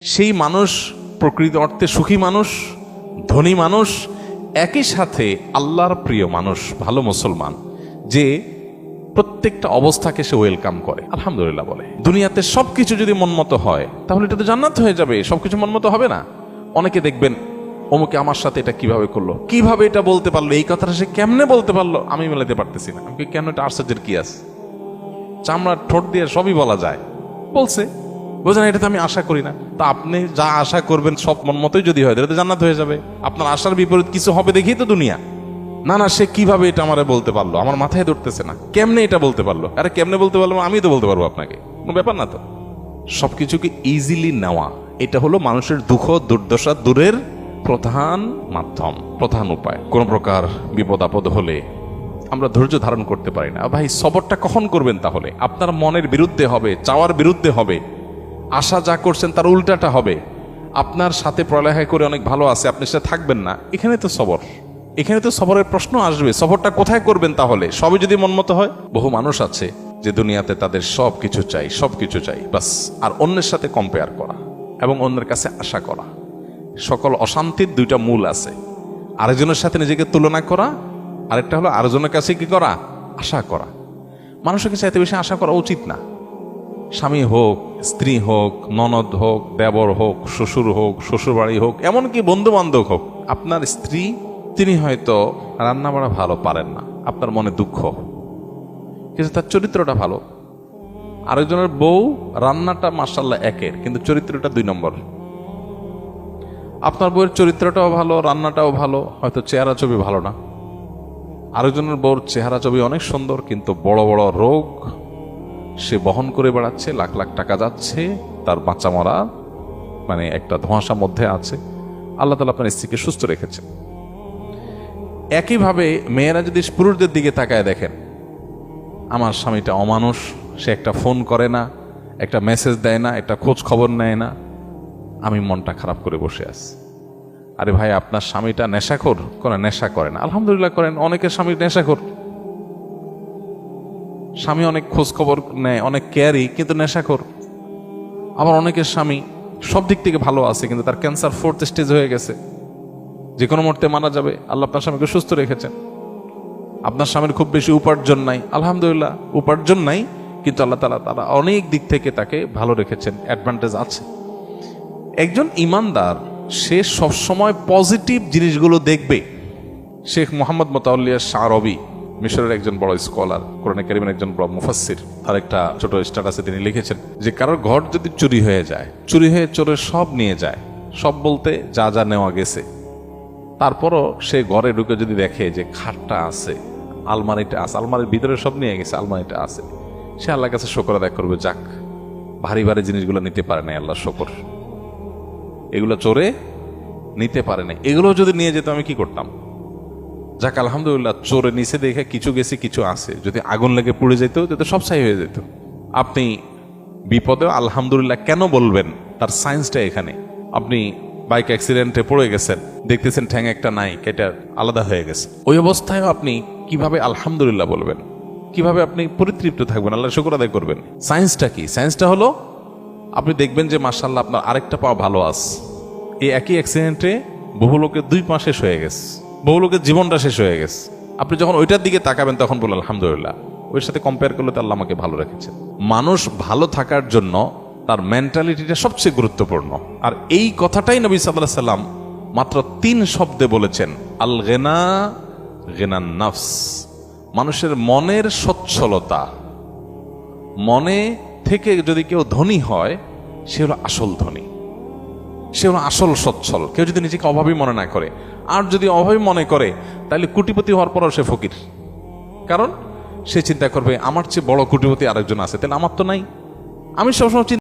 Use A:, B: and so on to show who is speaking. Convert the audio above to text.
A: সেই মানুষ প্রকৃত অর্থে সুখী মানুষ, ধনী মানুষ, একই সাথে আল্লাহর প্রিয় মানুষ, ভালো মুসলমান, যে প্রত্যেকটা অবস্থাকে সে ওয়েলকাম করে, আলহামদুলিল্লাহ বলে। দুনিয়াতে সবকিছু যদি মনমতো হয় তাহলে এটা তো জান্নাত হয়ে যাবে। সবকিছু মনমতো হবে না। অনেকে দেখবেন অমুকে আমার সাথে এটা কিভাবে করলো, কিভাবে এটা বলতে পারলো, এই কথাটা সে কেমনে বলতে পারলো, আমি মেলাতে পারতেছি না। আমি কেন, এটা আশ্চর্যের কি আছে? চামড়ার ঠোঁট দিয়ে সবই বলা যায়, বলছে, বোঝেন, এটা তো আমি আশা করি না। তা আপনি যা আশা করবেন সব মন মতোই যদি হয়, এটা তো জান্নাত হয়ে যাবে। আপনার আশার বিপরীত কিছু হবে দেখেই তো দুনিয়া। না না, সে কিভাবে এটা আমারে বলতে পারলো, আমার মাথায় ধরতেছে না, কেমনে এটা বলতে পারলো। আরে কেমনে বলতে পারলো, আমি তো বলতে পারবো আপনাকে, কোনো ব্যাপার না তো। সবকিছুকে ইজিলি নেওয়া, এটা হলো মানুষের দুঃখ দুর্দশা দূরের প্রধান মাধ্যম, প্রধান উপায়। কোন প্রকার বিপদ আপদ হলে আমরা ধৈর্য ধারণ করতে পারি না। ভাই, সবরটা কখন করবেন? তাহলে আপনার মনের বিরুদ্ধে হবে, চাওয়ার বিরুদ্ধে হবে, আশা যা করছেন তার উল্টাটা হবে। আপনার সাথে পড়ালেখা করে অনেক ভালো আছে, আপনি সেটা থাকবেন না, এখানে তো সবর, এখানে তো সবরের প্রশ্ন আসবে। সবরটা কোথায় করবেন তাহলে? সবই যদি মনমতো হয়। বহু মানুষ আছে যে দুনিয়াতে তাদের সব কিছু চাই, সব কিছু চাই, বাস, আর অন্যের সাথে কম্পেয়ার করা এবং অন্যের কাছে আশা করা। সকল অশান্তির দুইটা মূল আছে, আরেকজনের সাথে নিজেকে তুলনা করা, আরেকটা হলো আরেকজনের কাছে কি করা, আশা করা। মানুষের কাছে এত বেশি আশা করা উচিত না। স্বামী হোক, স্ত্রী হোক, ননদ হোক, দেবর হোক, শ্বশুর হোক, শ্বশুর বাড়ি হোক, এমনকি বন্ধু বান্ধব হোক, আপনার স্ত্রী, তিনি হয়তো রান্না বাড়া ভালো পারেন না, আপনার মনে দুঃখ, কিন্তু তার চরিত্রটা ভালো। আরেকজনের বউ রান্নাটা মাশাআল্লাহ একের, কিন্তু চরিত্রটা 2 নম্বর। আপনার বউয়ের চরিত্রটাও ভালো, রান্নাটাও ভালো, হয়তো চেহারা ছবি ভালো না। আরেকজনের বউর চেহারা ছবি অনেক সুন্দর, কিন্তু বড় বড় রোগ সে বহন করে বেড়াচ্ছে, লাখ লাখ টাকা যাচ্ছে, তার বাঁচা মরা মানে একটা ধোঁয়াশার মধ্যে আছে। আল্লাহ তাআলা আপনার স্ত্রীকে সুস্থ রেখেছেন। একইভাবে মেয়েরা যদি পুরুষদের দিকে তাকায় দেখেন, আমার স্বামীটা অমানুষ, সে একটা ফোন করে না, একটা মেসেজ দেয় না, একটা খোঁজ খবর নেয় না, আমি মনটা খারাপ করে বসে আছি। আরে ভাই, আপনার স্বামীটা নেশাখোর? কোনো নেশা করে না, আলহামদুলিল্লাহ করেন। অনেকের স্বামী নেশাখোর, স্বামী অনেক খোঁজ খবর নেয়, অনেক কেয়ারি, কিন্তু নেশাখোর। আবার অনেকের স্বামী সব দিক থেকে ভালো আছে, কিন্তু তার ক্যান্সার 4th স্টেজ হয়ে গেছে, যে কোনো মুহূর্তে মারা যাবে। আল্লাহ আপনার স্বামীকে সুস্থ রেখেছেন। আপনার স্বামীর খুব বেশি উপার্জন নাই, আলহামদুলিল্লাহ, উপার্জন নাই, কিন্তু আল্লাহ তাআলা অনেক দিক থেকে তাকে ভালো রেখেছেন, অ্যাডভান্টেজ আছে। একজন ইমানদার, সে সবসময় পজিটিভ জিনিসগুলো দেখবে। শেখ মোহাম্মদ মোতাওয়াল্লিয়া শাআরবী, মিশরের একজন বড় স্কলার, কোরআনে কারীমের একজন বড় মুফাসসির, আর একটা ছোট স্ট্যাটাসে তিনি লিখেছেন যে কারোর ঘর যদি চুরি হয়ে যায়, চুরি হয়ে চোরের সব নিয়ে যায়, সব বলতে যা যা নেওয়া গেছে, তারপরও সে ঘরে ঢুকে যদি দেখে যে খাটটা আছে, আলমারিটা আছে, আলমারির ভিতরে সব নিয়ে গেছে, আলমারিটা আছে, সে আল্লাহর কাছে শুকর আদায় করবে, যাক, ভারী ভারী জিনিসগুলো নিতে পারে না, আল্লাহ শুকর, এগুলো চোরে নিতে পারে না। এগুলো যদি নিয়ে যেত আমি কি করতাম? যাক, আলহামদুলিল্লাহ, চোরে নিচে দেখে কিছু গেছে, কিছু আছে, যদি আগুন লেগে পুড়ে যেত তো সব ছাই হয়ে যেত। আপনি বিপদে আলহামদুলিল্লাহ কেন বলবেন, তার সায়েন্সটা এখানে। আপনি বাইক অ্যাক্সিডেন্টে পড়ে গেছেন, দেখতেছেন ঠ্যাং একটা নাই, কেটে আলাদা হয়ে গেছে, ওই অবস্থায় আপনি কিভাবে আলহামদুলিল্লাহ বলবেন? কিভাবে আপনি পরিতৃপ্ত থাকবেন, আল্লাহ শুকর আদায় করবেন? সায়েন্সটা কি? সায়েন্সটা হলো, আপনি দেখবেন যে মাশাআল্লাহ আপনার আরেকটা পা ভালো আছে। এই একই অ্যাক্সিডেন্টে বহু লোকের 2 পা শেষ হয়ে গেছে, বহু লোকের জীবনটা শেষ হয়ে গেছে। আপনি যখন ওইটার দিকে তাকাবেন তখন বললেন আলহামদুলিল্লাহ, ওর সাথে কম্পেয়ার করলে তো আল্লাহ আমাকে ভালো রেখেছেন। মানুষ ভালো থাকার জন্য তার মেন্টালিটিটা সবচেয়ে গুরুত্বপূর্ণ। আর এই কথাটাই নবী সাল্লাল্লাহু আলাইহি সাল্লাম মাত্র 3 শব্দে বলেছেন, আল গিনা গিনান নাফস। মানুষের মনের সচ্ছলতা, মনে থেকে যদি কেউ ধনী হয়, সে হলো আসল ধনী, সে হলো আসল সচ্ছল। কেউ যদি নিজেকে অভাবী মনে না করে, আর যদি অভাবী মনে করে, তাহলে কোটিপতি হওয়ার পরও সে ফকির। কারণ সে চিন্তা করবে আমার চেয়ে বড় কোটিপতি আরেকজন আছে, তাহলে আমার তো নাই। আমি সবসময়